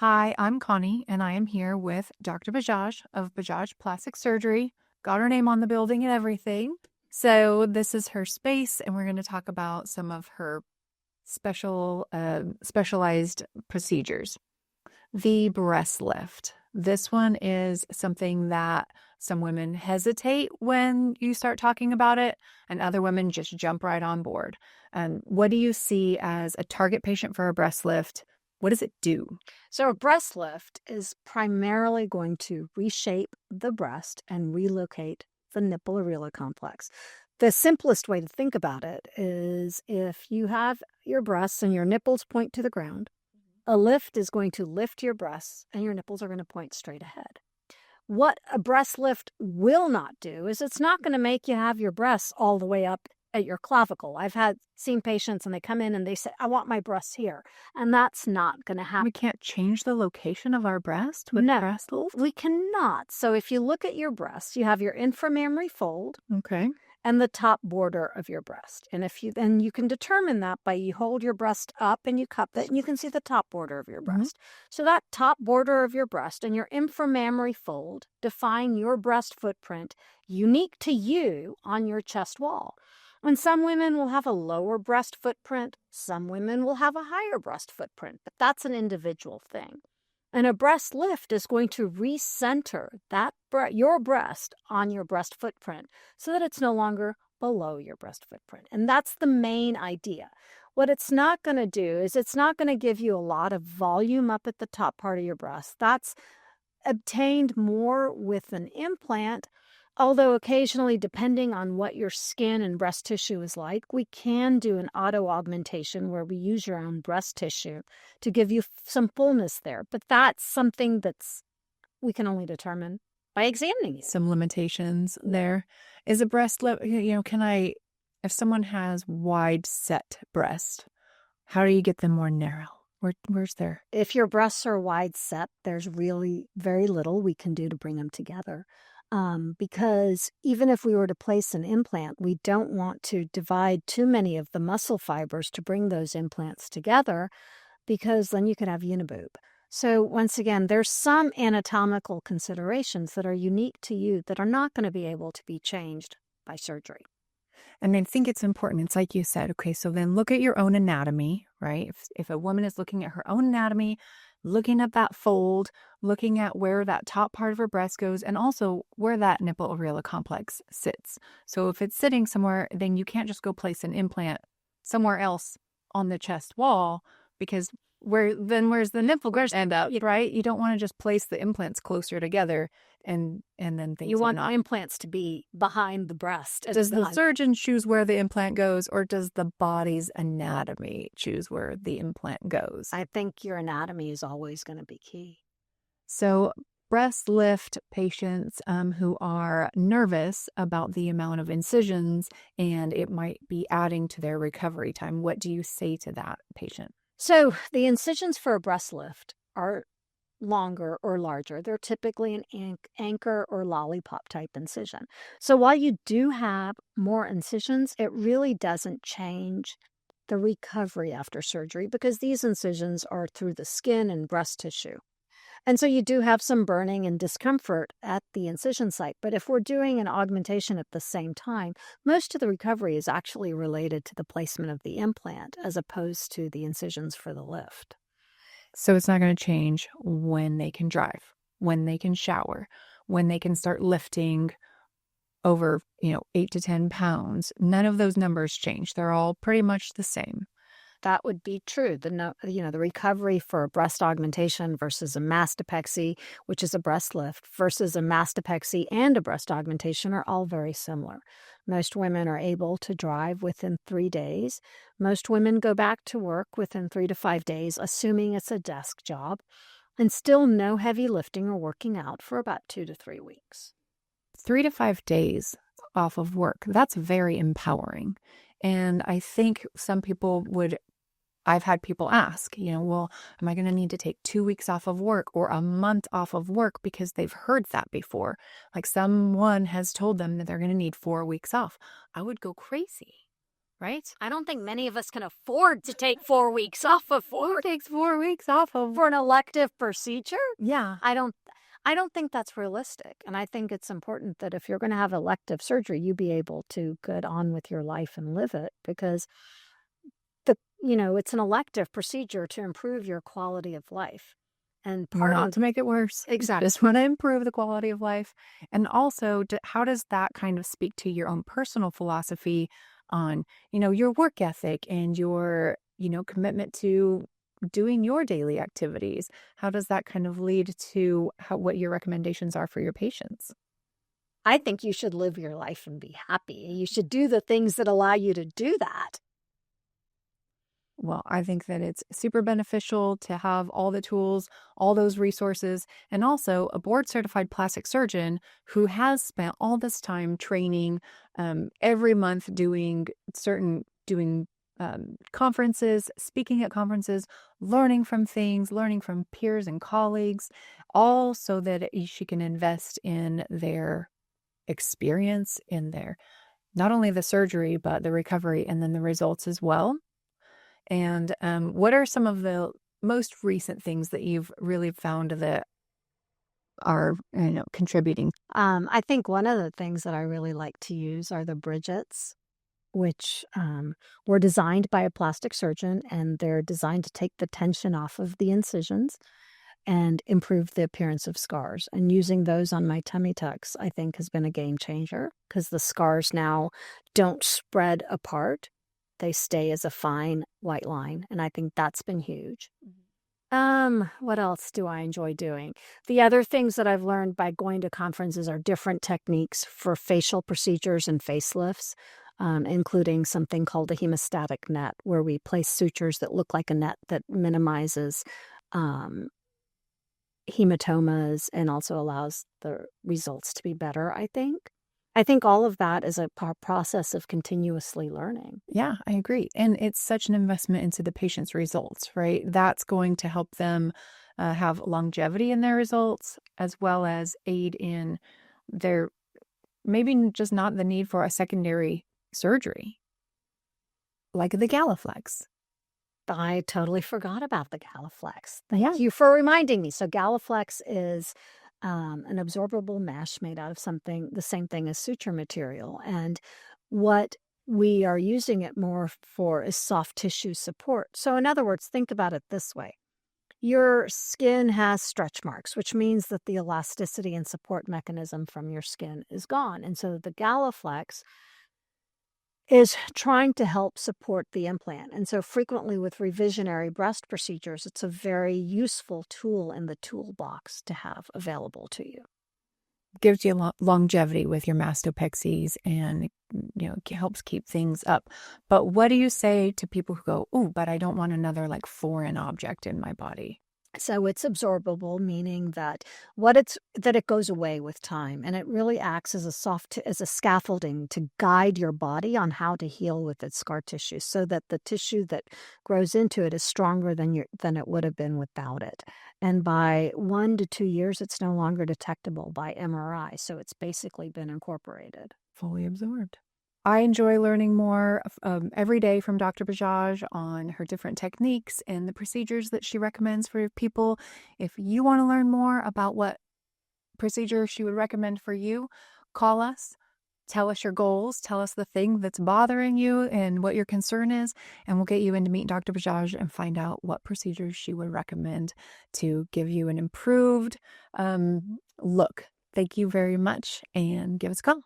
Hi, I'm Connie, and I am here with Dr. Bajaj of Bajaj Plastic Surgery. Got her name on the building and everything. So this is her space, and we're going to talk about some of her specialized procedures. The breast lift. This one is something that some women hesitate when you start talking about it, and other women just jump right on board. And what do you see as a target patient for a breast lift? What does it do? So, a breast lift is primarily going to reshape the breast and relocate the nipple areola complex. The simplest way to think about it is if you have your breasts and your nipples point to the ground, a lift is going to lift your breasts and your nipples are going to point straight ahead. What a breast lift will not do is it's not going to make you have your breasts all the way up at your clavicle. I've seen patients and they come in and they say, I want my breasts here. And that's not going to happen. We can't change the location of our breast with No, breast lift? we cannot. So if you look at your breast, you have your inframammary fold Okay. and the top border of your breast. And then you can determine that by you hold your breast up and you cup it and you can see the top border of your breast. So that top border of your breast and your inframammary fold define your breast footprint unique to you on your chest wall. And some women will have a lower breast footprint, some women will have a higher breast footprint, but that's an individual thing. And a breast lift is going to recenter your breast on your breast footprint so that it's no longer below your breast footprint. And that's the main idea. What it's not going to do is it's not going to give you a lot of volume up at the top part of your breast. That's obtained more with an implant. Although occasionally, depending on what your skin and breast tissue is like, we can do an auto augmentation where we use your own breast tissue to give you some fullness there. But that's something we can only determine by examining you. Some limitations there. Is a breast lift, if someone has wide set breast, how do you get them more narrow? Where's their? If your breasts are wide set, there's really very little we can do to bring them together. Because even if we were to place an implant, we don't want to divide too many of the muscle fibers to bring those implants together, because then you could have uniboob. So once again, there's some anatomical considerations that are unique to you that are not going to be able to be changed by surgery. And I think it's important. It's like you said, okay, so then look at your own anatomy, right? If a woman is looking at her own anatomy, looking at that fold, looking at where that top part of her breast goes, and also where that nipple areola complex sits. So if it's sitting somewhere, then you can't just go place an implant somewhere else on the chest wall, because where's the nipple going to end up, right? You don't want to just place the implants closer together and then things. You want implants to be behind the breast. Does the surgeon choose where the implant goes, or does the body's anatomy choose where the implant goes? I think your anatomy is always going to be key. So breast lift patients who are nervous about the amount of incisions and it might be adding to their recovery time, what do you say to that patient? So the incisions for a breast lift are longer or larger. They're typically an anchor or lollipop type incision. So while you do have more incisions, it really doesn't change the recovery after surgery, because these incisions are through the skin and breast tissue. And so you do have some burning and discomfort at the incision site. But if we're doing an augmentation at the same time, most of the recovery is actually related to the placement of the implant as opposed to the incisions for the lift. So it's not going to change when they can drive, when they can shower, when they can start lifting over, 8 to 10 pounds. None of those numbers change. They're all pretty much the same. That would be true. The recovery for a breast augmentation versus a mastopexy, which is a breast lift, versus a mastopexy and a breast augmentation are all very similar. Most women are able to drive within 3 days. Most women go back to work within 3 to 5 days, assuming it's a desk job, and still no heavy lifting or working out for about 2 to 3 weeks. 3 to 5 days off of work, that's very empowering. And I think I've had people ask, well, am I going to need to take 2 weeks off of work or a month off of work, because they've heard that before. Like someone has told them that they're going to need 4 weeks off. I would go crazy. right? I don't think many of us can afford to take 4 weeks off of Who takes 4 weeks off of? for an elective procedure. Yeah. I don't think that's realistic. And I think it's important that if you're going to have elective surgery, you be able to get on with your life and live it, because it's an elective procedure to improve your quality of life. And Not to make it worse. Exactly. Just want to improve the quality of life. And also, how does that kind of speak to your own personal philosophy on, your work ethic and your, commitment to doing your daily activities? How does that kind of lead to what your recommendations are for your patients? I think you should live your life and be happy. You should do the things that allow you to do that. Well, I think that it's super beneficial to have all the tools, all those resources, and also a board certified plastic surgeon who has spent all this time training every month doing conferences, speaking at conferences, learning from things, learning from peers and colleagues, all so that she can invest in their experience, in their not only the surgery, but the recovery and then the results as well. And what are some of the most recent things that you've really found that are, contributing? I think one of the things that I really like to use are the Bridgets, which were designed by a plastic surgeon, and they're designed to take the tension off of the incisions and improve the appearance of scars. And using those on my tummy tucks, I think, has been a game changer, because the scars now don't spread apart. They stay as a fine white line, and I think that's been huge. What else do I enjoy doing? The other things that I've learned by going to conferences are different techniques for facial procedures and facelifts, including something called a hemostatic net, where we place sutures that look like a net that minimizes hematomas and also allows the results to be better, I think. I think all of that is a process of continuously learning. Yeah, I agree. And it's such an investment into the patient's results, right? That's going to help them have longevity in their results, as well as aid in their maybe just not the need for a secondary surgery, like the Galaflex. I totally forgot about the Galaflex. Yeah. Thank you for reminding me. So Galaflex is an absorbable mesh made out of the same thing as suture material. And what we are using it more for is soft tissue support. So in other words, think about it this way. Your skin has stretch marks, which means that the elasticity and support mechanism from your skin is gone. And so the Galaflex is trying to help support the implant. And so frequently with revisionary breast procedures, it's a very useful tool in the toolbox to have available to you. Gives you longevity with your mastopexies and, helps keep things up. But what do you say to people who go, oh, but I don't want another like foreign object in my body? So it's absorbable, meaning that it goes away with time, and it really acts as a scaffolding to guide your body on how to heal with its scar tissue, so that the tissue that grows into it is stronger than it would have been without it. And by 1 to 2 years, it's no longer detectable by MRI, so it's basically been incorporated. Fully absorbed. I enjoy learning more every day from Dr. Bajaj on her different techniques and the procedures that she recommends for people. If you want to learn more about what procedure she would recommend for you, call us. Tell us your goals. Tell us the thing that's bothering you and what your concern is, and we'll get you in to meet Dr. Bajaj and find out what procedures she would recommend to give you an improved look. Thank you very much, and give us a call.